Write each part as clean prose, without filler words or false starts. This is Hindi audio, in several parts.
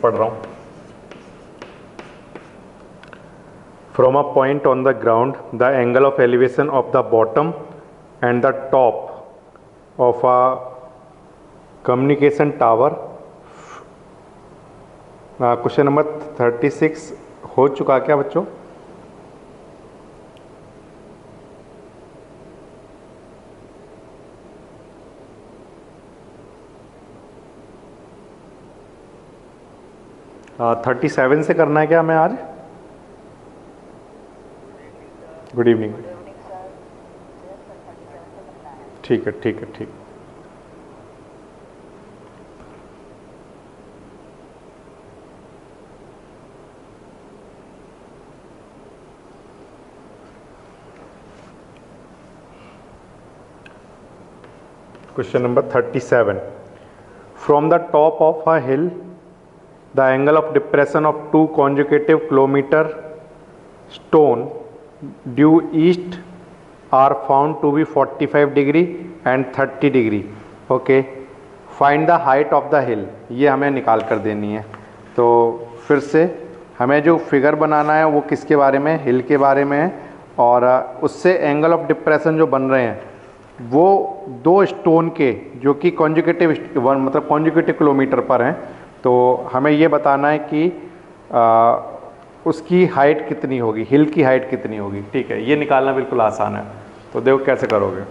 पढ़ रहा हूँ। From a point on the ground the angle of elevation of the bottom and the top of a communication tower. Question number 36 हो चुका क्या बच्चों? हाँ, 37 से करना है क्या हमें आज? Good evening. ठीक है ठीक है ठीक। Question number 37। From the top of a hill the angle of depression of two consecutive kilometer stone due east are found to be 45 degree and 30 degree. Okay, find the height of the hill. ये हमें निकाल कर देनी है। तो फिर से हमें जो फिगर बनाना है वो किसके बारे में? हिल के बारे में है। और उससे एंगल ऑफ डिप्रेशन जो बन रहे हैं वो दो स्टोन के जो कि कॉन्जुगेटिव मतलब कॉन्जुगेटिव किलोमीटर पर हैं। तो हमें ये बताना है कि उसकी हाइट कितनी होगी, हिल की हाइट कितनी होगी। ठीक है, ये निकालना बिल्कुल आसान है। तो देखो कैसे करोगे।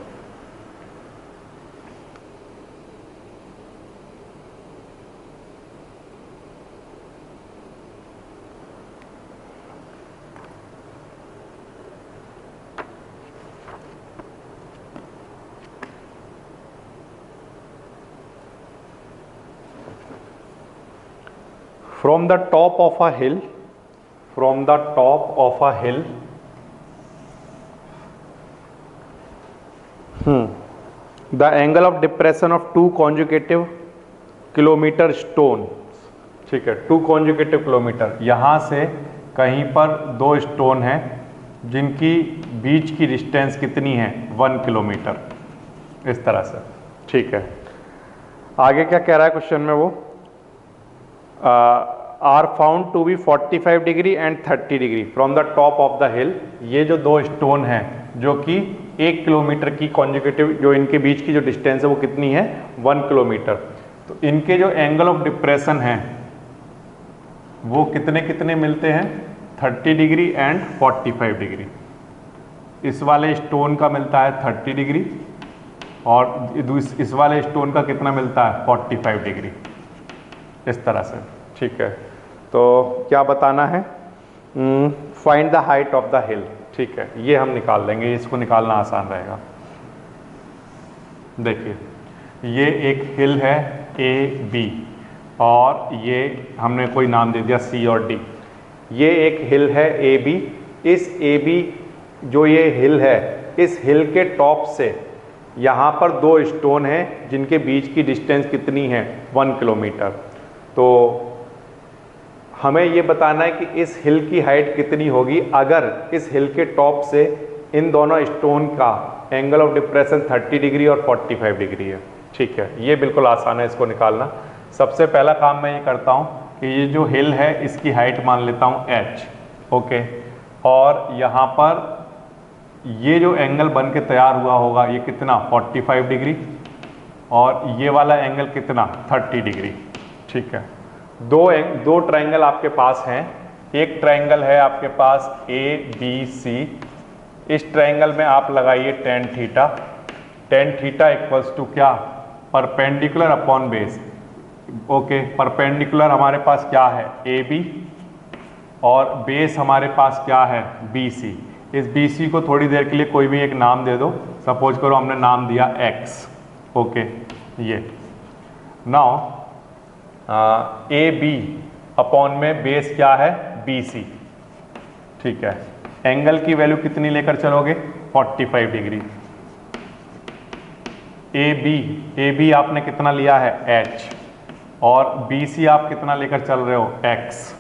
From the top of a hill, from the top of a hill, the angle of depression of two consecutive kilometer stones, ठीक है, टू consecutive किलोमीटर, यहाँ से कहीं पर दो स्टोन हैं जिनकी बीच की डिस्टेंस कितनी है? 1 किलोमीटर, इस तरह से। ठीक है, आगे क्या कह रहा है क्वेश्चन में? वो are found to be 45 degree and 30 degree from the top of the hill. ये जो दो स्टोन हैं जो कि 1 किलोमीटर की कॉन्जुगेटिव, जो इनके बीच की जो डिस्टेंस है वो कितनी है? 1 किलोमीटर। तो इनके जो एंगल ऑफ डिप्रेशन हैं वो कितने कितने मिलते हैं? 30 डिग्री एंड 45 डिग्री। इस वाले स्टोन का मिलता है 30 डिग्री और इस वाले स्टोन का कितना मिलता है? 45 डिग्री, इस तरह से। ठीक है, तो क्या बताना है? Find the height of the हिल। ठीक है, ये हम निकाल लेंगे, इसको निकालना आसान रहेगा। देखिए, ये एक हिल है ए बी और ये हमने कोई नाम दे दिया सी और डी। ये एक हिल है ए बी। इस ए बी जो ये हिल है, इस हिल के टॉप से यहाँ पर दो स्टोन हैं जिनके बीच की डिस्टेंस कितनी है? 1 किलोमीटर। तो हमें ये बताना है कि इस हिल की हाइट कितनी होगी अगर इस हिल के टॉप से इन दोनों स्टोन का एंगल ऑफ डिप्रेशन 30 डिग्री और 45 डिग्री है। ठीक है, ये बिल्कुल आसान है इसको निकालना। सबसे पहला काम मैं ये करता हूँ कि ये जो हिल है इसकी हाइट मान लेता हूँ h। ओके, और यहाँ पर ये जो एंगल बन के तैयार हुआ होगा ये कितना? 45 डिग्री और ये वाला एंगल कितना? 30 डिग्री। ठीक है, दो ट्रायंगल आपके पास हैं। एक ट्रायंगल है आपके पास ABC। इस ट्रायंगल में आप लगाइए tan theta. tan theta equals to क्या? Perpendicular upon base. Okay, perpendicular हमारे पास क्या है? AB और बेस हमारे पास क्या है? BC। इस BC को थोड़ी देर के लिए कोई भी एक नाम दे दो। सपोज करो हमने नाम दिया X। ओके, ये नाउ ए बी अपॉन में बेस क्या है? BC। ठीक है, एंगल की वैल्यू कितनी लेकर चलोगे? 45 डिग्री। ए बी आपने कितना लिया है? H और BC आप कितना लेकर चल रहे हो? X।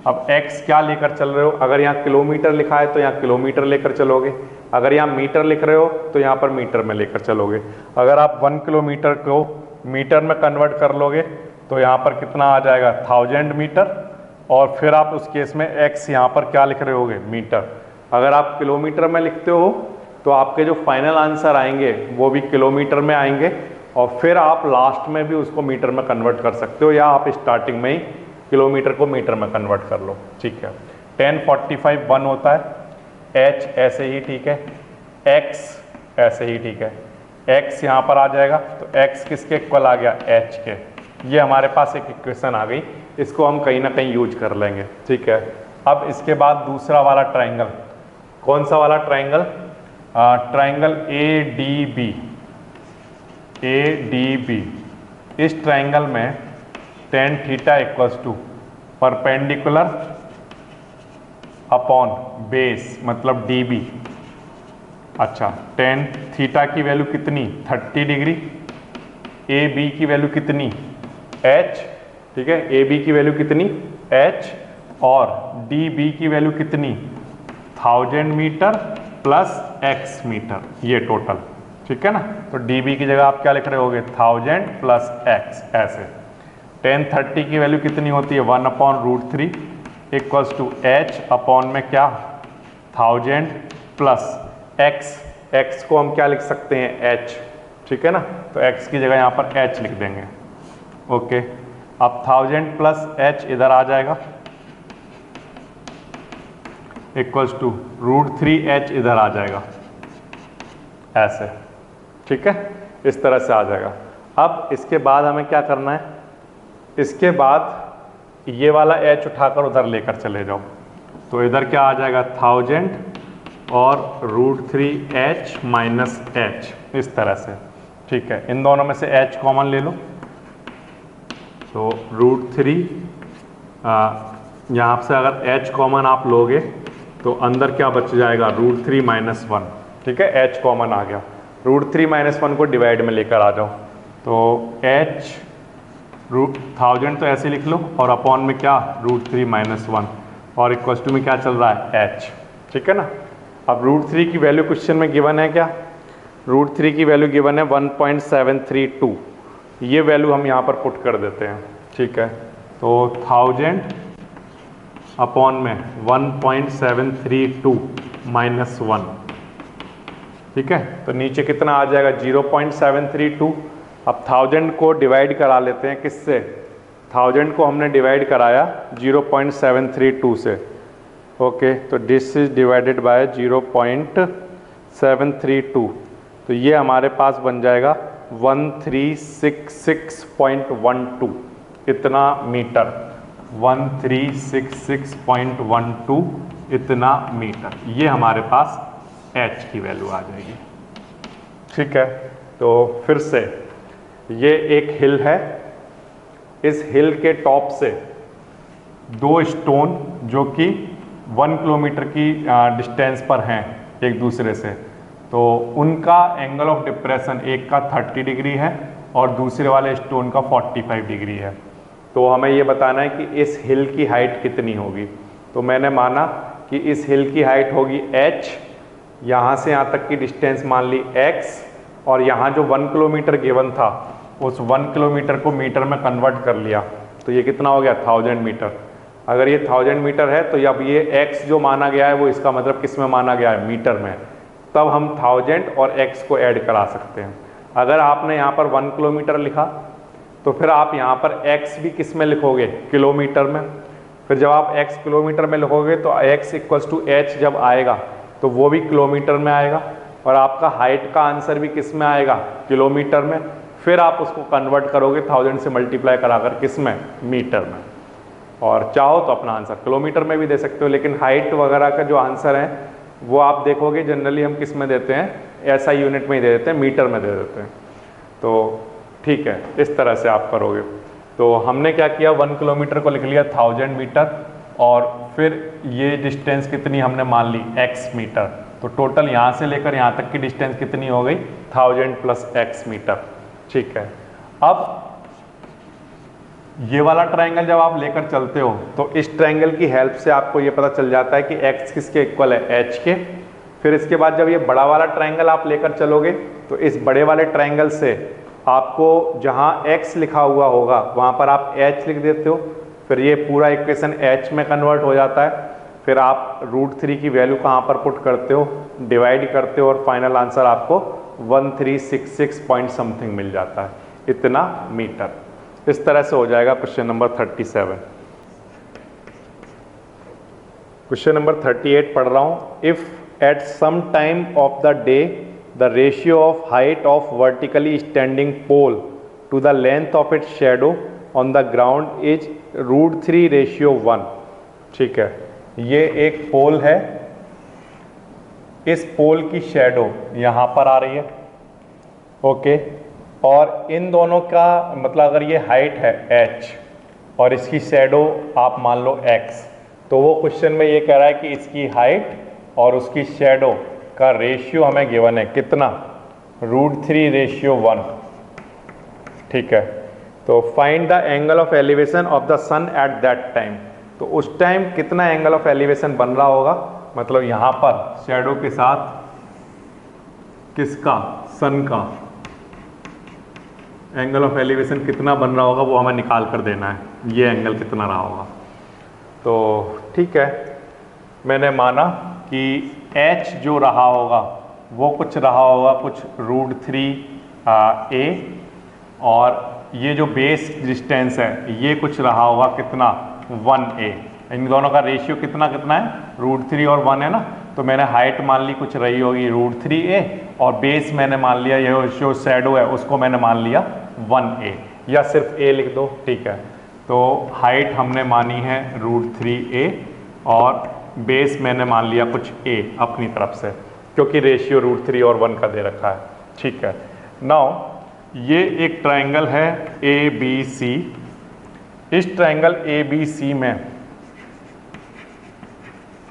अब X क्या लेकर चल रहे हो? अगर यहाँ किलोमीटर लिखा है तो यहाँ किलोमीटर लेकर चलोगे, अगर यहाँ मीटर लिख रहे हो तो यहाँ पर मीटर में लेकर चलोगे। अगर आप 1 किलोमीटर को मीटर में कन्वर्ट कर लोगे तो यहाँ पर कितना आ जाएगा 1000 मीटर, और फिर आप उस केस में x यहाँ पर क्या लिख रहे होगे मीटर। अगर आप किलोमीटर में लिखते हो तो आपके जो फाइनल आंसर आएंगे वो भी किलोमीटर में आएंगे, और फिर आप लास्ट में भी उसको मीटर में कन्वर्ट कर सकते हो, या आप स्टार्टिंग में ही किलोमीटर को मीटर में कन्वर्ट कर लो। ठीक है, 1045 1 होता है, h ऐसे ही ठीक है, x ऐसे ही ठीक है, x यहाँ पर आ जाएगा तो x किसके इक्वल आ गया h के। ये हमारे पास एक इक्वेशन आ गई, इसको हम कहीं ना कहीं यूज कर लेंगे। ठीक है, अब इसके बाद दूसरा वाला ट्राइंगल, कौन सा वाला ट्राइंगल, ट्राइंगल ADB। इस ट्राइंगल में tan theta equals to perpendicular upon base मतलब DB। अच्छा, tan थीटा की वैल्यू कितनी 30 डिग्री, AB की वैल्यू कितनी h, ठीक है, AB की वैल्यू कितनी h, और DB की वैल्यू कितनी 1000 मीटर प्लस x मीटर, ये टोटल। ठीक है ना, तो DB की जगह आप क्या लिख रहे होगे 1000 प्लस x ऐसे। tan 30 की वैल्यू कितनी होती है 1/√3 इक्वल्स टू h अपॉन में क्या 1000 प्लस x को हम क्या लिख सकते हैं h। ठीक है ना, तो x की जगह यहाँ पर h लिख देंगे। ओके, अब 1000 प्लस h इधर आ जाएगा इक्वल्स टू √3h इधर आ जाएगा ऐसे। ठीक है, इस तरह से आ जाएगा। अब इसके बाद हमें क्या करना है, इसके बाद ये वाला h उठाकर उधर लेकर चले जाओ, तो इधर क्या आ जाएगा 1000 और √3h माइनस h, इस तरह से। ठीक है, इन दोनों में से h कॉमन ले लो, तो √3 यहाँ से अगर h कॉमन आप लोगे तो अंदर क्या बच जाएगा √3 माइनस 1। ठीक है, h कॉमन आ गया, √3 माइनस 1 को डिवाइड में लेकर आ जाओ, तो h 1000 तो ऐसे लिख लो, और अपॉन में क्या √3 माइनस 1, और इक्वल्स टू में क्या चल रहा है h। ठीक है ना, अब √3 की वैल्यू क्वेश्चन में गिवन है क्या, √3 की वैल्यू गिवन है 1.732, ये वैल्यू हम यहाँ पर पुट कर देते हैं। ठीक है, तो 1000 अपॉन में 1.732 माइनस 1। ठीक है, तो नीचे कितना आ जाएगा 0.732। अब 1000 को डिवाइड करा लेते हैं किससे, 1000 को हमने डिवाइड कराया 0.732 से। ओके, तो दिस इज डिवाइडेड बाय 0.732, तो ये हमारे पास बन जाएगा 1366.12 इतना मीटर, 1366.12 इतना मीटर, ये हमारे पास h की वैल्यू आ जाएगी। ठीक है, तो फिर से ये एक हिल है, इस हिल के टॉप से दो स्टोन जो कि 1 किलोमीटर की डिस्टेंस पर हैं एक दूसरे से, तो उनका एंगल ऑफ डिप्रेशन एक का 30 डिग्री है और दूसरे वाले स्टोन का 45 डिग्री है। तो हमें ये बताना है कि इस हिल की हाइट कितनी होगी। तो मैंने माना कि इस हिल की हाइट होगी h, यहाँ से यहाँ तक की डिस्टेंस मान ली x, और यहाँ जो 1 किलोमीटर गिवन था उस 1 किलोमीटर को मीटर में कन्वर्ट कर लिया, तो ये कितना हो गया 1000 मीटर। अगर ये 1000 मीटर है तो अब ये x जो माना गया है वो इसका मतलब किस में माना गया है, मीटर में। तब हम 1000 और x को ऐड करा सकते हैं। अगर आपने यहाँ पर 1 किलोमीटर लिखा तो फिर आप यहाँ पर x भी किस में लिखोगे, किलोमीटर में। फिर जब आप x किलोमीटर में लिखोगे तो x इक्वल्स टू h जब आएगा तो वो भी किलोमीटर में आएगा, और आपका हाइट का आंसर भी किस में आएगा, किलोमीटर में। फिर आप उसको कन्वर्ट करोगे 1000 से मल्टीप्लाई कराकर किस में, मीटर में। और चाहो तो अपना आंसर किलोमीटर में भी दे सकते हो, लेकिन हाइट वगैरह का जो आंसर है वो आप देखोगे जनरली हम किस में देते हैं, ऐसा यूनिट में ही दे देते हैं, मीटर में दे देते हैं। तो ठीक है, इस तरह से आप करोगे। तो हमने क्या किया, 1 किलोमीटर को लिख लिया 1000 मीटर, और फिर ये डिस्टेंस कितनी हमने मान ली x मीटर। तो टोटल यहाँ से लेकर यहाँ तक की डिस्टेंस कितनी हो गई, 1000 प्लस x मीटर। ठीक है, अब ये वाला ट्रायंगल जब आप लेकर चलते हो तो इस ट्रायंगल की हेल्प से आपको ये पता चल जाता है कि x किसके इक्वल है, h के। फिर इसके बाद जब ये बड़ा वाला ट्रायंगल आप लेकर चलोगे तो इस बड़े वाले ट्रायंगल से आपको जहाँ x लिखा हुआ होगा वहाँ पर आप h लिख देते हो, फिर ये पूरा इक्वेशन h में कन्वर्ट हो जाता है, फिर आप √3 की वैल्यू कहाँ पर पुट करते हो, डिवाइड करते हो और फाइनल आंसर आपको 1366 पॉइंट समथिंग मिल जाता है, इतना मीटर। इस तरह से हो जाएगा क्वेश्चन नंबर 37। क्वेश्चन नंबर 38 पढ़ रहा हूँ। If at some time of the day the ratio of height of vertically standing pole to the length of its shadow on the ground is √3:1। ठीक है, ये एक पोल है, इस पोल की शेडो यहाँ पर आ रही है, ओके, और इन दोनों का मतलब अगर ये हाइट है h और इसकी शेडो आप मान लो x, तो वो क्वेश्चन में ये कह रहा है कि इसकी हाइट और उसकी शेडो का रेशियो हमें गिवन है कितना, √3:1। ठीक है, तो find the angle of elevation of the sun at that time. तो उस टाइम कितना एंगल ऑफ एलिवेशन बन रहा होगा, मतलब यहाँ पर शेडो के साथ किसका, सन का एंगल ऑफ एलिवेशन कितना बन रहा होगा वो हमें निकाल कर देना है, ये एंगल कितना रहा होगा। तो ठीक है, मैंने माना कि h जो रहा होगा वो कुछ रहा होगा कुछ √3a, और ये जो बेस डिस्टेंस है ये कुछ रहा होगा कितना, 1a। इन दोनों का रेशियो कितना कितना है, √3 और 1 है ना, तो मैंने हाइट मान ली कुछ रही होगी √3a और बेस मैंने मान लिया, ये जो शेडो है उसको मैंने मान लिया 1a, या सिर्फ a लिख दो। ठीक है, तो हाइट हमने मानी है √3a और बेस मैंने मान लिया कुछ a अपनी तरफ से, क्योंकि रेशियो √3 और 1 का दे रखा है। ठीक है, नाउ ये एक ट्रायंगल है ABC। इस ट्रायंगल ABC में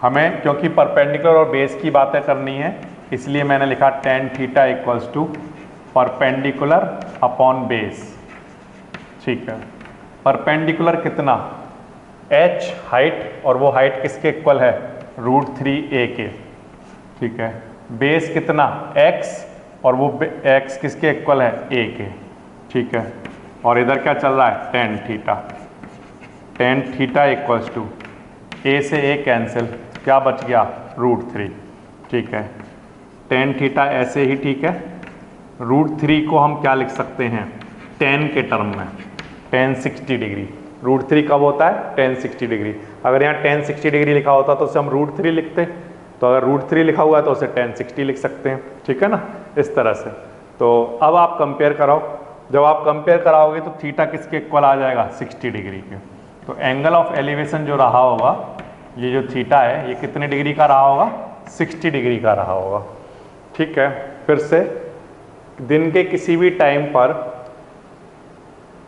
हमें क्योंकि परपेंडिकुलर और बेस की बातें करनी है, इसलिए मैंने लिखा tan theta equals to perpendicular upon base. ठीक है, परपेंडिकुलर कितना, h हाइट, और वो हाइट किसके इक्वल है, √3a के। ठीक है, बेस कितना x, और वो x किसके इक्वल है, a के। ठीक है, और इधर क्या चल रहा है, tan theta. tan theta equals to a से a कैंसिल, क्या बच गया, √3। ठीक है, tan थीटा ऐसे ही ठीक है, √3 को हम क्या लिख सकते हैं, tan के टर्म में, tan 60 डिग्री। √3 कब होता है, tan 60 डिग्री। अगर यहाँ tan 60 डिग्री लिखा होता तो उसे हम √3 लिखते, तो अगर √3 लिखा हुआ है तो उसे tan 60 लिख सकते हैं। ठीक है ना, इस तरह से। तो अब आप कंपेयर कराओ, जब आप कंपेयर कराओगे तो थीटा किसके इक्वल आ जाएगा, 60 डिग्री के। तो एंगल ऑफ एलिवेशन जो रहा होगा, ये जो थीटा है ये कितने डिग्री का रहा होगा, 60 डिग्री का रहा होगा। ठीक है, फिर से दिन के किसी भी टाइम पर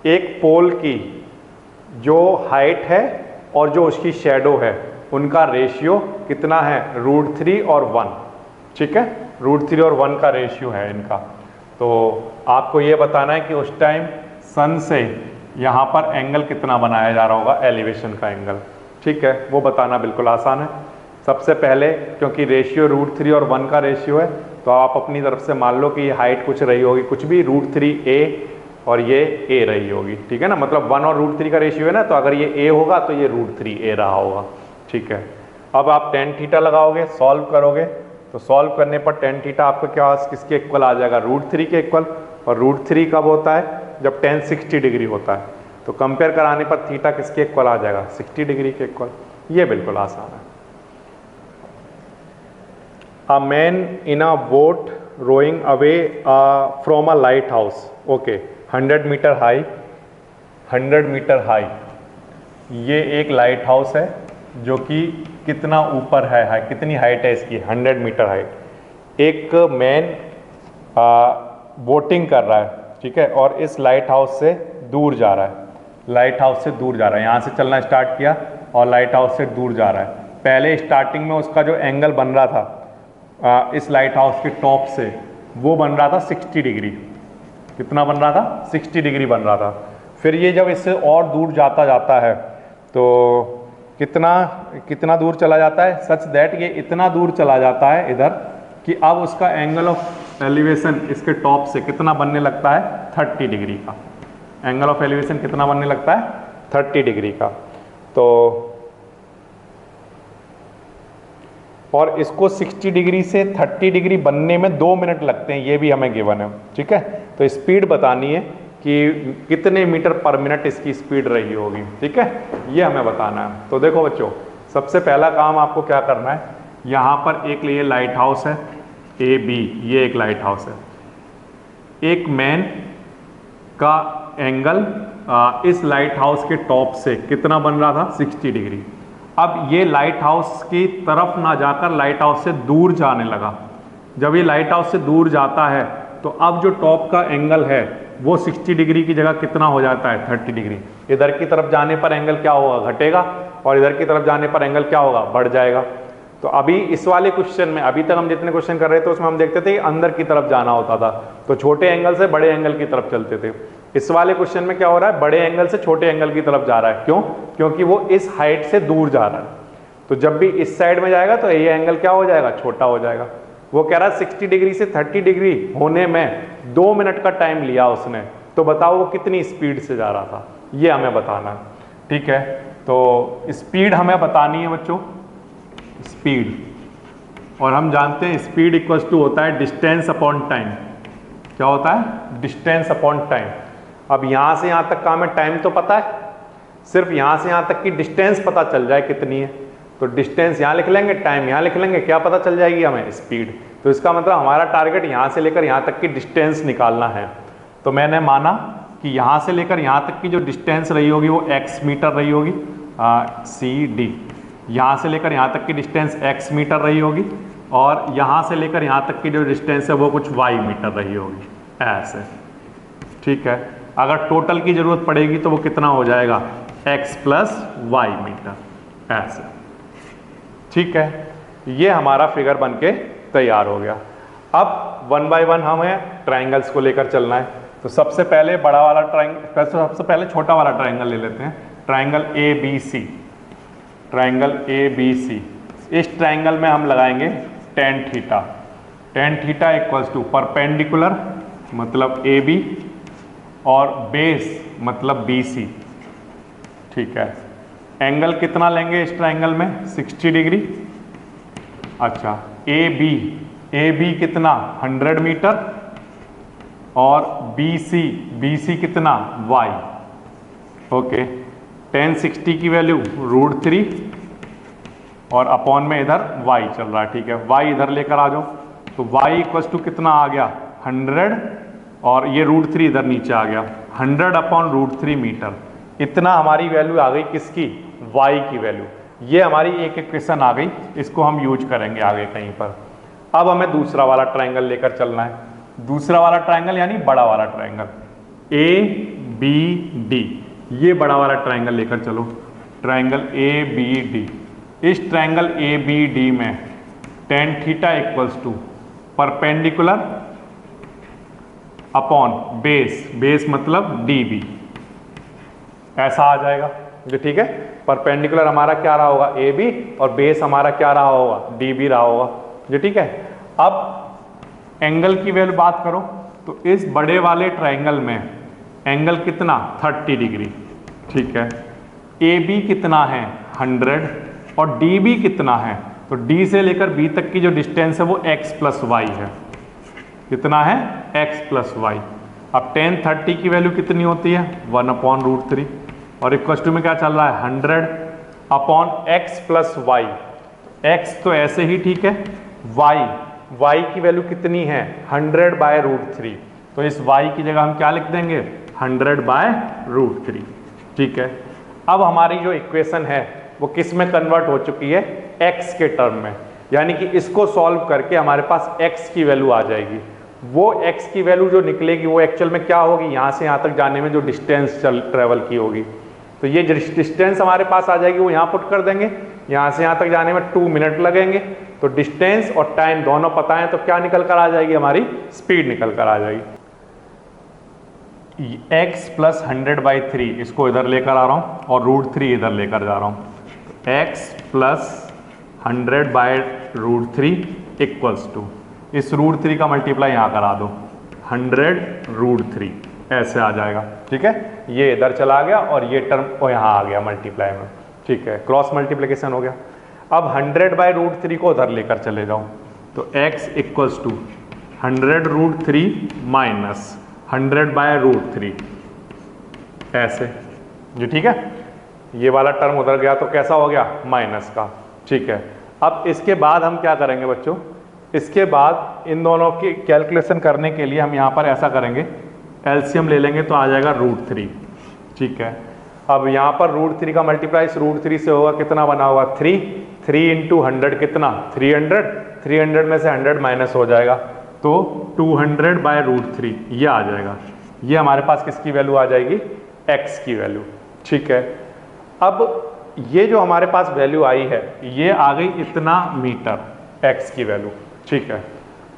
एक पोल की जो हाइट है और जो उसकी शेडो है उनका रेशियो कितना है, √3 और 1। ठीक है, √3 और 1 का रेशियो है इनका। तो आपको ये बताना है कि उस टाइम सन से यहाँ पर एंगल कितना बनाया जा रहा होगा, एलिवेशन का एंगल। ठीक है, वो बताना बिल्कुल आसान है। सबसे पहले क्योंकि रेशियो √3 और 1 का रेशियो है, तो आप अपनी तरफ से मान लो कि ये हाइट कुछ रही होगी, कुछ भी √3a और ये a रही होगी। ठीक है ना, मतलब 1 और √3 का रेशियो है ना, तो अगर ये a होगा तो ये √3a रहा होगा। ठीक है, अब आप tan थीटा लगाओगे, सॉल्व करोगे, तो सॉल्व करने पर tan थीटा आपको क्या किसके इक्वल आ जाएगा, √3 के इक्वल। और √3 कब होता है, जब tan 60 डिग्री होता है। तो कंपेयर कराने पर थीटा किसके इक्वल आ जाएगा, 60 डिग्री के इक्वल। ये बिल्कुल आसान है। A man in a boat rowing away from a lighthouse, okay, 100 meter high, 100 meter high. ये एक लाइट हाउस है जो कि कितना ऊपर है, कितनी हाइट है इसकी, 100 मीटर हाइट। एक मैन बोटिंग कर रहा है, ठीक है, और इस लाइट हाउस से दूर जा रहा है, लाइट हाउस से दूर जा रहा है। यहाँ से चलना स्टार्ट किया और लाइट हाउस से दूर जा रहा है। पहले स्टार्टिंग में उसका जो एंगल बन रहा था इस लाइट हाउस के टॉप से, वो बन रहा था 60 डिग्री। कितना बन रहा था, 60 डिग्री बन रहा था। फिर ये जब इससे और दूर जाता है तो कितना दूर चला जाता है, सच दैट ये इतना दूर चला जाता है इधर कि अब उसका एंगल ऑफ एलिवेशन इसके टॉप से कितना बनने लगता है 30 डिग्री का। एंगल ऑफ एलिवेशन कितना बनने लगता है 30 डिग्री का। तो और इसको 60 डिग्री से 30 डिग्री बनने में 2 मिनट लगते हैं, ये भी हमें गिवन है। ठीक है, तो स्पीड बतानी है कि कितने मीटर पर मिनट इसकी स्पीड रही होगी। ठीक है, ये हमें बताना है। तो देखो बच्चों, सबसे पहला काम आपको क्या करना है, यहाँ पर एक ये लाइट हाउस है ए बी, ये एक लाइट हाउस है। एक मैन का एंगल इस लाइट हाउस के टॉप से कितना बन रहा था 60 डिग्री। अब ये लाइट हाउस की तरफ ना जाकर लाइट हाउस से दूर जाने लगा। जब ये लाइट हाउस से दूर जाता है तो अब जो टॉप का एंगल है वो 60 डिग्री की जगह कितना हो जाता है 30 डिग्री। इधर की तरफ जाने पर एंगल क्या होगा, घटेगा, और इधर की तरफ जाने पर एंगल क्या होगा, बढ़ जाएगा। तो अभी इस वाले क्वेश्चन में, अभी तक हम जितने क्वेश्चन कर रहे थे उसमें हम देखते थे अंदर की तरफ जाना होता था, तो छोटे एंगल से बड़े एंगल की तरफ चलते थे। इस वाले क्वेश्चन में क्या हो रहा है, बड़े एंगल से छोटे एंगल की तरफ जा रहा है। क्यों? क्योंकि वो इस हाइट से दूर जा रहा है। तो जब भी इस साइड में जाएगा तो ये एंगल क्या हो जाएगा, छोटा हो जाएगा। वो कह रहा है 60 डिग्री से 30 डिग्री होने में 2 मिनट का टाइम लिया उसने। तो बताओ वो कितनी स्पीड से जा रहा था, ये हमें बताना है। ठीक है, तो स्पीड हमें बतानी है बच्चों, स्पीड। और हम जानते हैं स्पीड इक्वल्स टू होता है डिस्टेंस अपॉन टाइम। क्या होता है, डिस्टेंस अपॉन टाइम। अब यहाँ से यहाँ तक का हमें टाइम तो पता है, सिर्फ यहाँ से यहाँ तक की डिस्टेंस पता चल जाए कितनी है, तो डिस्टेंस यहाँ लिख लेंगे, टाइम यहाँ लिख लेंगे, क्या पता चल जाएगी हमें, स्पीड। तो इसका मतलब हमारा टारगेट यहाँ से लेकर यहाँ तक की डिस्टेंस निकालना है। तो मैंने माना कि यहाँ से लेकर यहाँ तक की जो डिस्टेंस रही होगी वो x मीटर रही होगी, सी डी। यहाँ से लेकर यहाँ तक की डिस्टेंस x मीटर रही होगी, और यहाँ से लेकर यहाँ तक की जो डिस्टेंस है वो कुछ y मीटर रही होगी, ऐसे। ठीक है, अगर टोटल की जरूरत पड़ेगी तो वो कितना हो जाएगा, x प्लस वाई मीटर, ऐसे। ठीक है, ये हमारा फिगर बन के तैयार हो गया। अब 1 बाय 1 हमें ट्राइंगल्स को लेकर चलना है। तो सबसे पहले बड़ा वाला ट्राइंगल, सबसे पहले छोटा वाला ट्राइंगल ले लेते हैं, triangle A B C. Triangle A B C, इस ट्राइंगल में हम लगाएंगे tan theta. tan theta equals to perpendicular मतलब ए बी और बेस मतलब बी सी। ठीक है, एंगल कितना लेंगे इस ट्राइंगल में 60 डिग्री। अच्छा, ए बी कितना 100 मीटर, और बी सी कितना y। ओके, tan 60 की वैल्यू √3 और अपॉन में इधर y चल रहा है। ठीक है, y इधर लेकर आ जाओ, तो y इक्वल्स टू कितना आ गया 100, और ये √3 इधर नीचे आ गया, 100 अपॉन √3 मीटर। इतना हमारी वैल्यू आ गई किसकी, y की वैल्यू। ये हमारी एक इक्वेशन आ गई, इसको हम यूज करेंगे आगे कहीं पर। अब हमें दूसरा वाला ट्राइंगल लेकर चलना है। दूसरा वाला ट्राइंगल यानी बड़ा वाला ट्राइंगल ए बी डी, ये बड़ा वाला ट्राइंगल लेकर चलो, ट्राइंगल ए बी डी। इस ट्राइंगल ए बी डी में tan theta equals to perpendicular upon base मतलब डी बी, ऐसा आ जाएगा। जो ठीक है, परपेंडिकुलर हमारा क्या रहा होगा ए बी, और बेस हमारा क्या रहा होगा डी बी रहा होगा। जो ठीक है, अब एंगल की वैल्यू बात करो तो इस बड़े वाले ट्राइंगल में एंगल कितना 30 डिग्री। ठीक है, ए बी कितना है 100 और डी बी कितना है, तो डी से लेकर बी तक की जो डिस्टेंस है वो x प्लस वाई है। कितना है, x प्लस वाई। अब tan 30 की वैल्यू कितनी होती है 1 अपॉन √3, और इक्वल टू में क्या चल रहा है 100 upon x plus y. x तो ऐसे ही ठीक है, y की वैल्यू कितनी है 100 बाय √3, तो इस y की जगह हम क्या लिख देंगे 100 बाय √3। ठीक है, अब हमारी जो इक्वेशन है वो किस में कन्वर्ट हो चुकी है, x के टर्म में। यानी कि इसको सॉल्व करके हमारे पास x की वैल्यू आ जाएगी। वो x की वैल्यू जो निकलेगी वो एक्चुअल में क्या होगी, यहाँ से यहाँ तक जाने में जो डिस्टेंस ट्रेवल की होगी, तो ये डिस्टेंस हमारे पास आ जाएगी, वो यहाँ पुट कर देंगे। यहाँ से यहाँ तक जाने में 2 मिनट लगेंगे, तो डिस्टेंस और टाइम दोनों पता है, तो क्या निकल कर आ जाएगी, हमारी स्पीड निकल कर आ जाएगी। x प्लस 100/3 इसको इधर लेकर आ रहा हूँ और √3 इधर लेकर जा रहा हूँ। x प्लस 100/√3 इक्वल्स टू इस √3 का मल्टीप्लाई यहाँ करा दो, 100√3 ऐसे आ जाएगा। ठीक है, ये इधर चला गया और ये टर्म यहाँ आ गया मल्टीप्लाई में। ठीक है, क्रॉस मल्टीप्लिकेशन हो गया। अब 100/√3 को उधर लेकर चले जाओ, तो x इक्वल्स टू 100√3 माइनस 100/√3 ऐसे जी। ठीक है, ये वाला टर्म उधर गया तो कैसा हो गया, माइनस का। ठीक है, अब इसके बाद हम क्या करेंगे बच्चों, इसके बाद इन दोनों की कैलकुलेशन करने के लिए हम यहाँ पर ऐसा करेंगे, एलसीएम ले लेंगे तो आ जाएगा √3। ठीक है, अब यहाँ पर √3 का मल्टीप्लाई इस √3 से होगा, कितना बना होगा 3 × 100 कितना 300, 300 में से 100 माइनस हो जाएगा तो 200/√3 ये आ जाएगा। ये हमारे पास किसकी वैल्यू आ जाएगी, x की वैल्यू। ठीक है, अब ये जो हमारे पास वैल्यू आई है ये आ गई इतना मीटर, x की वैल्यू। ठीक है,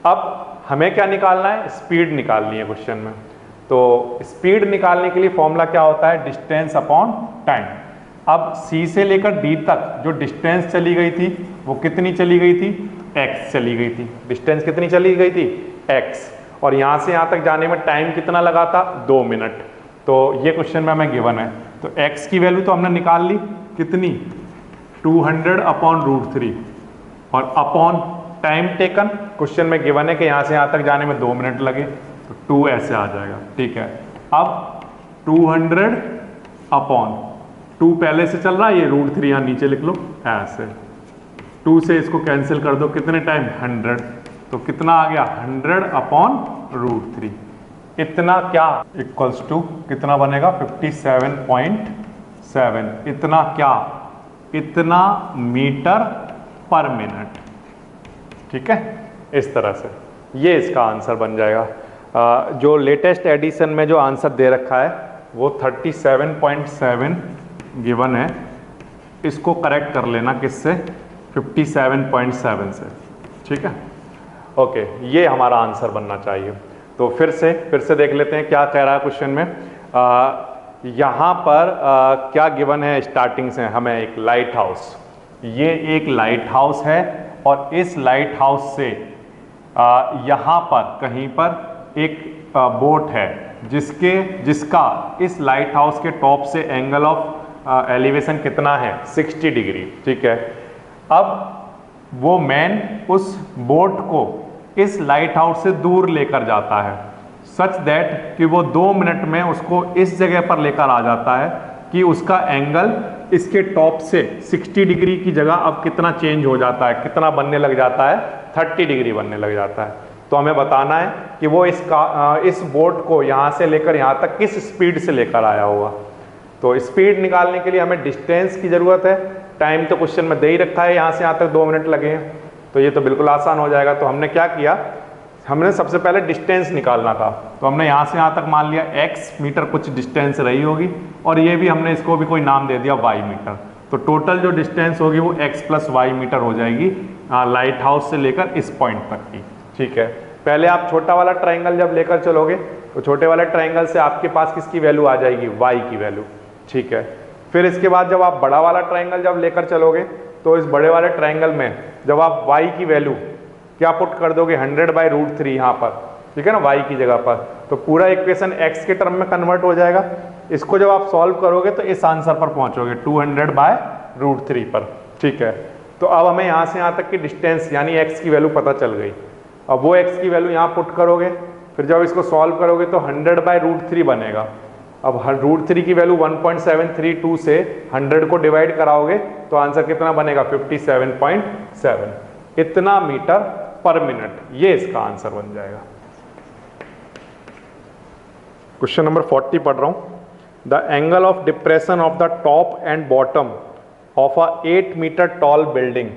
अब हमें क्या निकालना है, स्पीड निकालनी है क्वेश्चन में। तो स्पीड निकालने के लिए फॉर्मूला क्या होता है, डिस्टेंस अपॉन टाइम। अब C से लेकर D तक जो डिस्टेंस चली गई थी वो कितनी चली गई थी, x चली गई थी। डिस्टेंस कितनी चली गई थी, x, और यहाँ से यहाँ तक जाने में टाइम कितना लगा था, 2 मिनट। तो ये क्वेश्चन में हमें गिवन है, तो x की वैल्यू तो हमने निकाल ली, कितनी 200/√3 और अपॉन टाइम टेकन, क्वेश्चन में गिवन है कि यहाँ से यहाँ तक जाने में 2 मिनट लगे, तो 2 ऐसे आ जाएगा। ठीक है, अब 200/2 पहले से चल रहा है, ये √3 यहाँ नीचे लिख लो ऐसे, 2 से इसको कैंसिल कर दो, कितने टाइम 100, तो कितना आ गया 100/√3। इतना क्या इक्वल्स टू कितना बनेगा 57.7, इतना क्या, इतना मीटर पर मिनट। ठीक है, इस तरह से ये इसका आंसर बन जाएगा। जो लेटेस्ट एडिशन में जो आंसर दे रखा है वो 37.7 गिवन है, इसको करेक्ट कर लेना किससे, 57.7 से। ठीक है, ओके, ये हमारा आंसर बनना चाहिए। तो फिर से देख लेते हैं क्या कह रहा है क्वेश्चन में। यहाँ पर क्या गिवन है, स्टार्टिंग से हमें एक लाइट हाउस, ये एक लाइट हाउस है और इस लाइट हाउस से यहाँ पर कहीं पर एक बोट है जिसका इस लाइट हाउस के टॉप से एंगल ऑफ एलिवेशन कितना है, 60 डिग्री। ठीक है, अब वो मैन उस बोट को इस लाइट हाउस से दूर लेकर जाता है, सच दैट कि वो 2 मिनट में उसको इस जगह पर लेकर आ जाता है कि उसका एंगल इसके टॉप से 60 डिग्री की जगह अब कितना चेंज हो जाता है, कितना बनने लग जाता है, 30 डिग्री बनने लग जाता है। तो हमें बताना है कि वो इस बोट को यहाँ से लेकर यहाँ तक किस स्पीड से लेकर आया होगा। तो स्पीड निकालने के लिए हमें डिस्टेंस की ज़रूरत है, टाइम तो क्वेश्चन में दे ही रखा है, यहाँ से यहाँ तक 2 मिनट लगे हैं, तो ये तो बिल्कुल आसान हो जाएगा। तो हमने क्या किया, हमने सबसे पहले डिस्टेंस निकालना था, तो हमने यहाँ से यहाँ तक मान लिया x मीटर कुछ डिस्टेंस रही होगी, और ये भी हमने इसको भी कोई नाम दे दिया y मीटर। तो टोटल जो डिस्टेंस होगी वो x + y मीटर हो जाएगी लाइट हाउस से लेकर इस पॉइंट तक की। ठीक है, पहले आप छोटा वाला ट्राइंगल जब लेकर चलोगे तो छोटे वाले ट्राइंगल से आपके पास किसकी वैल्यू आ जाएगी, y की वैल्यू। ठीक है, फिर इसके बाद जब आप बड़ा वाला ट्राइंगल जब लेकर चलोगे तो इस बड़े वाले ट्राइंगल में जब आप y की वैल्यू क्या पुट कर दोगे, 100/√3 यहाँ पर। ठीक है ना, y की जगह पर, तो पूरा इक्वेशन x के टर्म में कन्वर्ट हो जाएगा। इसको जब आप सॉल्व करोगे तो इस आंसर पर पहुंचोगे 200/√3 पर। ठीक है, तो अब हमें यहाँ से यहाँ तक की डिस्टेंस यानी x की वैल्यू पता चल गई। अब वो x की वैल्यू यहाँ पुट करोगे, फिर जब इसको सॉल्व करोगे तो 100/√3 बनेगा। अब √3 की वैल्यू 1.732 से 100 को डिवाइड कराओगे तो आंसर कितना बनेगा, 57.7, इतना मीटर पर मिनट। ये इसका आंसर बन जाएगा। क्वेश्चन नंबर 40 पढ़ रहा हूं। The angle of depression of the top and bottom of a 8 meter tall building,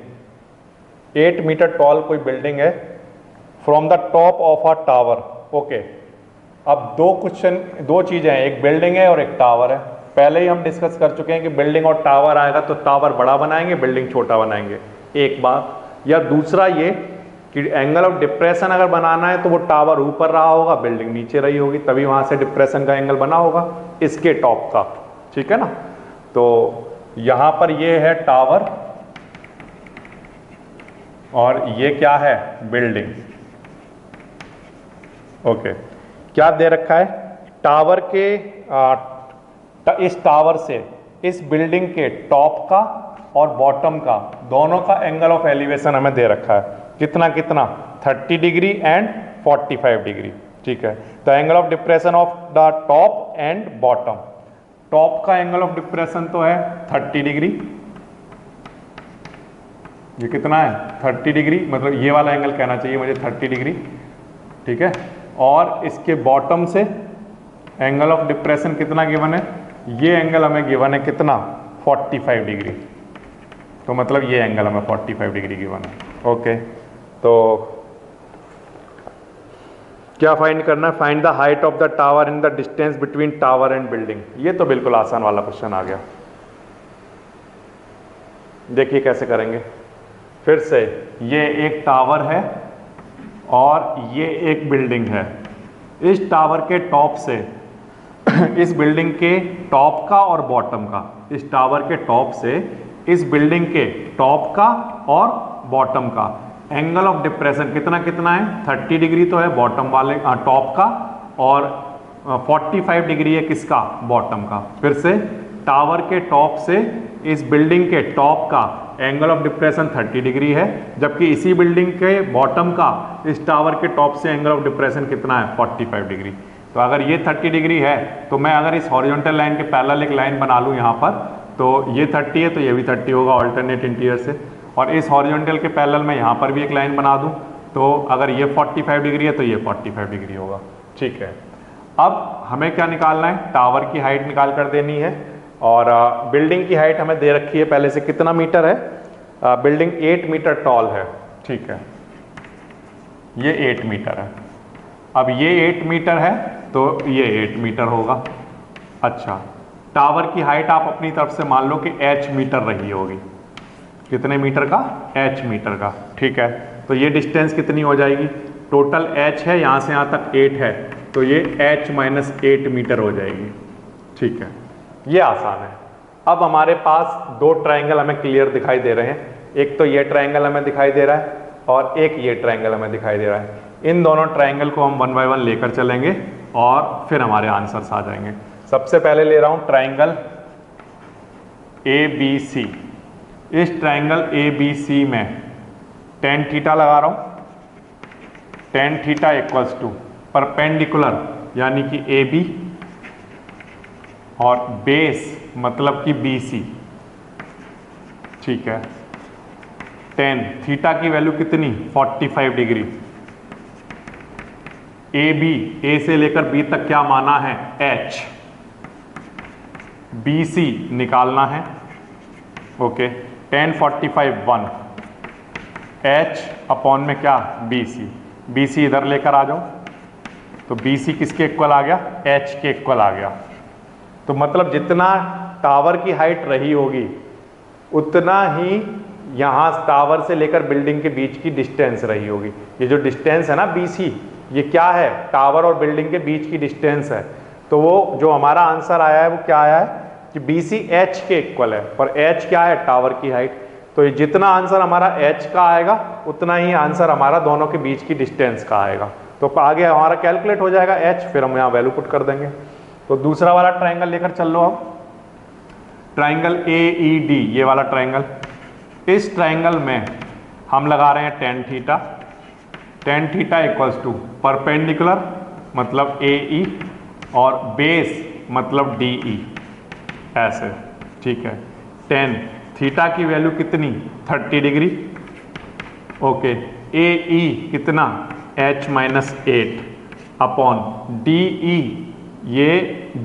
8 meter tall कोई बिल्डिंग है, from the top of a tower. Okay, अब दो चीजें हैं, एक बिल्डिंग है और एक टावर है। पहले ही हम डिस्कस कर चुके हैं कि बिल्डिंग और टावर आएगा तो टावर बड़ा बनाएंगे, बिल्डिंग छोटा बनाएंगे, एक बात। या दूसरा ये कि एंगल ऑफ डिप्रेशन अगर बनाना है तो वो टावर ऊपर रहा होगा, बिल्डिंग नीचे रही होगी, तभी वहां से डिप्रेशन का एंगल बना होगा इसके टॉप का। ठीक है ना, तो यहां पर ये है टावर और ये क्या है, बिल्डिंग। ओके, क्या दे रखा है? टावर के इस टावर से इस बिल्डिंग के टॉप का और बॉटम का दोनों का एंगल ऑफ एलिवेशन हमें दे रखा है। कितना कितना? 30 डिग्री एंड 45 डिग्री। ठीक है, तो angle of depression of the top and bottom. Top का एंगल ऑफ डिप्रेशन तो है 30 डिग्री, ये कितना है? 30 डिग्री, मतलब ये वाला एंगल कहना चाहिए मुझे 30 डिग्री। ठीक है, और इसके बॉटम से एंगल ऑफ डिप्रेशन कितना गिवन है? ये एंगल हमें गिवन है कितना? 45 डिग्री। तो मतलब ये एंगल हमें 45 डिग्री गिवन है। ओके, तो क्या फाइंड करना है? Find the height of the tower in the distance between tower and building. ये तो बिल्कुल आसान वाला क्वेश्चन आ गया। देखिए कैसे करेंगे। फिर से, ये एक टावर है और ये एक बिल्डिंग है। इस टावर के टॉप से इस बिल्डिंग के टॉप का और बॉटम का, इस टावर के टॉप से इस बिल्डिंग के टॉप का और बॉटम का एंगल ऑफ डिप्रेशन कितना कितना है? 30 डिग्री तो है बॉटम वाले टॉप का, और 45 डिग्री है किसका? बॉटम का। फिर से, टावर के टॉप से इस बिल्डिंग के टॉप का एंगल ऑफ डिप्रेशन 30 डिग्री है, जबकि इसी बिल्डिंग के बॉटम का इस टावर के टॉप से एंगल ऑफ डिप्रेशन कितना है? 45 डिग्री। तो अगर ये 30 डिग्री है तो मैं अगर इस हॉरिजॉन्टल लाइन के पैरेलल एक लाइन बना लूँ यहाँ पर, तो ये 30 है तो ये भी 30 होगा ऑल्टरनेट इंटीरियर से, और इस हॉरिजॉन्टल के पैरेलल में यहाँ पर भी एक लाइन बना दूँ, तो अगर ये 45 डिग्री है तो ये 45 डिग्री होगा। ठीक है, अब हमें क्या निकालना है? टावर की हाइट निकाल कर देनी है, और बिल्डिंग की हाइट हमें दे रखी है पहले से, कितना मीटर है? बिल्डिंग 8 मीटर टॉल है। ठीक है, ये 8 मीटर है। अब ये 8 मीटर है तो ये 8 मीटर होगा। अच्छा, टावर की हाइट आप अपनी तरफ से मान लो कि h मीटर रही होगी। कितने मीटर का? h मीटर का। ठीक है, तो ये डिस्टेंस कितनी हो जाएगी? टोटल h है, यहाँ से यहाँ तक 8 है, तो ये h माइनस 8 मीटर हो जाएगी। ठीक है, ये आसान है। अब हमारे पास दो ट्रायंगल हमें क्लियर दिखाई दे रहे हैं। एक तो ये ट्रायंगल हमें दिखाई दे रहा है और एक ये ट्रायंगल हमें दिखाई दे रहा है। इन दोनों ट्रायंगल को हम 1 बाय 1 लेकर चलेंगे और फिर हमारे आंसर्स आ जाएंगे। सबसे पहले ले रहा हूं ट्रायंगल ABC। इस ट्रायंगल ABC में tan थीटा लगा रहा हूं। tan theta equals to perpendicular यानी कि AB और बेस मतलब कि BC। ठीक है, tan थीटा की वैल्यू कितनी? 45 डिग्री। AB, A से लेकर B तक क्या माना है? H। BC निकालना है। ओके, tan 45 1, H अपॉन में क्या? BC। BC इधर लेकर आ जाओ, तो BC किसके इक्वल आ गया? H के इक्वल आ गया। तो मतलब जितना टावर की हाइट रही होगी उतना ही यहाँ टावर से लेकर बिल्डिंग के बीच की डिस्टेंस रही होगी। ये जो डिस्टेंस है ना BC, ये क्या है? टावर और बिल्डिंग के बीच की डिस्टेंस है। तो वो जो हमारा आंसर आया है वो क्या आया है कि BC H के इक्वल है, और H क्या है? टावर की हाइट। तो ये जितना आंसर हमारा H का आएगा उतना ही आंसर हमारा दोनों के बीच की डिस्टेंस का आएगा। तो आगे हमारा कैलकुलेट हो जाएगा H, फिर हम यहाँ वैल्यू पुट कर देंगे। तो दूसरा वाला ट्राइंगल लेकर चल लो अब, ट्राइंगल AED, ये वाला ट्राइंगल। इस ट्राइंगल में हम लगा रहे हैं tan theta. tan theta equals to perpendicular मतलब AE और बेस मतलब DE, ऐसे। ठीक है, tan थीटा की वैल्यू कितनी? 30 डिग्री। ओके, AE कितना? H माइनस 8 अपॉन DE, ये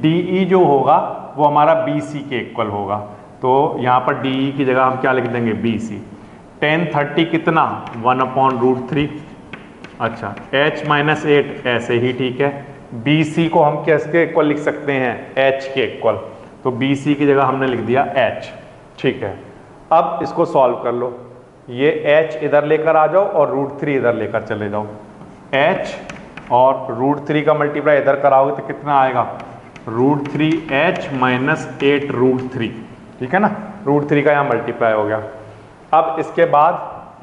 DE जो होगा वो हमारा BC के इक्वल होगा। तो यहाँ पर DE की जगह हम क्या लिख देंगे? BC। tan 30 कितना? 1 अपॉन रूट 3। अच्छा, H माइनस 8 ऐसे ही ठीक है। BC को हम किसके इक्वल लिख सकते हैं? H के इक्वल। तो BC की जगह हमने लिख दिया H। ठीक है, अब इसको सॉल्व कर लो। ये H इधर लेकर आ जाओ और रूट 3 इधर लेकर चले जाओ। H और रूट 3 का मल्टीप्लाई इधर कराओगे तो कितना आएगा? Root 3H minus 8 root 3। ठीक है ना, रूट 3 का यहाँ मल्टीप्लाई हो गया। अब इसके बाद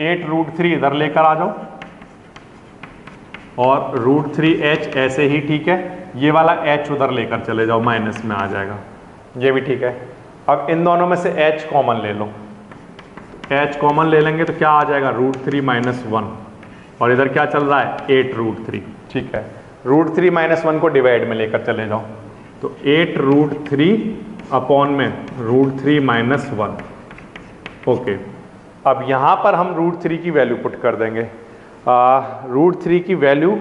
8 रूट 3 इधर लेकर आ जाओ और √3h ऐसे ही ठीक है, ये वाला h उधर लेकर चले जाओ, माइनस में आ जाएगा, ये भी ठीक है। अब इन दोनों में से h कॉमन ले लो, h कॉमन ले लेंगे तो क्या आ जाएगा √3 - 1, और इधर क्या चल रहा है 8√3, ठीक है। √3 - 1 को डिवाइड में लेकर चले जाओ, तो 8√3 अपॉन में √3 - 1, ओके। अब यहाँ पर हम √3 की वैल्यू पुट कर देंगे। √3 की वैल्यू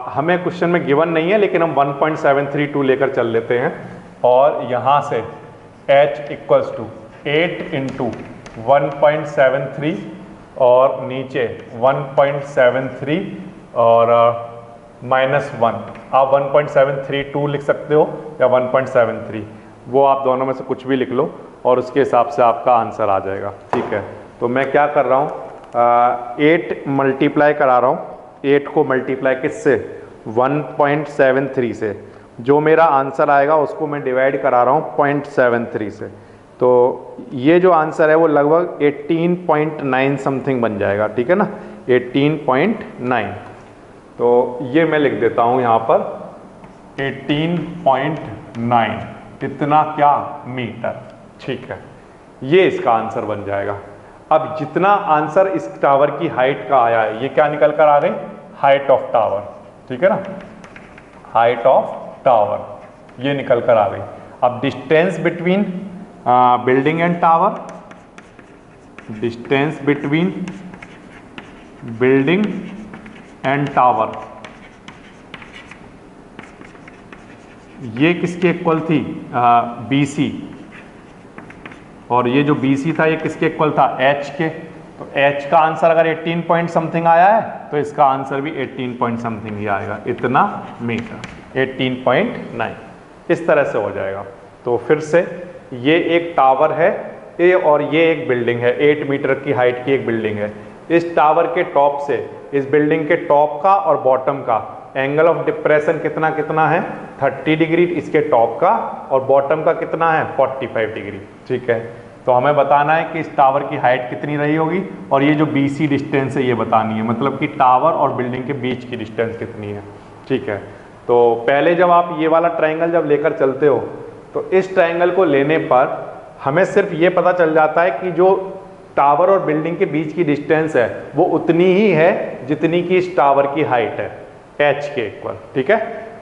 हमें क्वेश्चन में गिवन नहीं है, लेकिन हम 1.732 लेकर चल लेते हैं, और यहाँ से h = 8 × 1.73 और नीचे 1.73 और -1, आप 1.732 लिख सकते हो या 1.73, वो आप दोनों में से कुछ भी लिख लो और उसके हिसाब से आपका आंसर आ जाएगा, ठीक है। तो मैं क्या कर रहा हूँ, 8 मल्टीप्लाई करा रहा हूँ, 8 को मल्टीप्लाई किससे 1.73 से, जो मेरा आंसर आएगा उसको मैं डिवाइड करा रहा हूँ 0.73 से, तो ये जो आंसर है वो लगभग 18.9 समथिंग बन जाएगा, ठीक है ना, 18.9। तो ये मैं लिख देता हूँ यहाँ पर 18.9, इतना क्या मीटर, ठीक है, ये इसका आंसर बन जाएगा। अब जितना आंसर इस टावर की हाइट का आया है, ये क्या निकल कर आ गई, हाइट ऑफ टावर, ठीक है ना, हाइट ऑफ टावर ये निकल कर आ गई। अब distance between building and tower, distance between building and tower, ये किसके इक्वल थी, BC, और ये जो BC था ये किसके इक्वल था, H के। तो H का आंसर अगर 18 पॉइंट समथिंग आया है तो इसका आंसर भी 18 पॉइंट समथिंग ही आएगा, इतना मीटर, 18.9, इस तरह से हो जाएगा। तो फिर से ये एक टावर है ये, और ये एक बिल्डिंग है, 8 मीटर की हाइट की एक बिल्डिंग है। इस टावर के टॉप से इस बिल्डिंग के टॉप का और बॉटम का एंगल ऑफ डिप्रेशन कितना कितना है, 30 डिग्री इसके टॉप का, और बॉटम का कितना है 45 डिग्री, ठीक है। तो हमें बताना है कि इस टावर की हाइट कितनी रही होगी, और ये जो BC डिस्टेंस है ये बतानी है, मतलब कि टावर और बिल्डिंग के बीच की डिस्टेंस कितनी है, ठीक है। तो पहले जब आप ये वाला ट्राइंगल जब लेकर चलते हो तो इस ट्राइंगल को लेने पर हमें सिर्फ ये पता चल जाता है कि जो टावर और बिल्डिंग के बीच की डिस्टेंस है वो उतनी ही है जितनी कि इस टावर की हाइट है, H के इक्वल, ठीक है।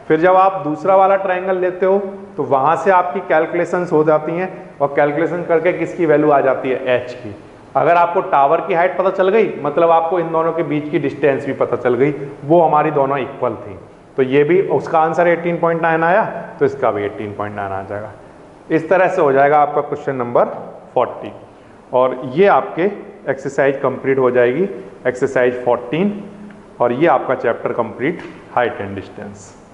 फिर जब आप दूसरा वाला ट्राइंगल लेते हो तो वहां से आपकी कैलकुलेशंस हो जाती हैं, और कैलकुलेशन करके किसकी वैल्यू आ जाती है, H की। अगर आपको टावर की हाइट पता चल गई, मतलब आपको इन दोनों के बीच की डिस्टेंस भी पता चल गई, वो हमारी दोनों इक्वल थी, तो ये भी उसका आंसर 18.9 आया, तो इसका भी 18.9 आ जाएगा। इस तरह से हो जाएगा आपका क्वेश्चन नंबर 40, और ये आपके एक्सरसाइज कंप्लीट हो जाएगी, एक्सरसाइज 14, और ये आपका chapter complete, height and distance.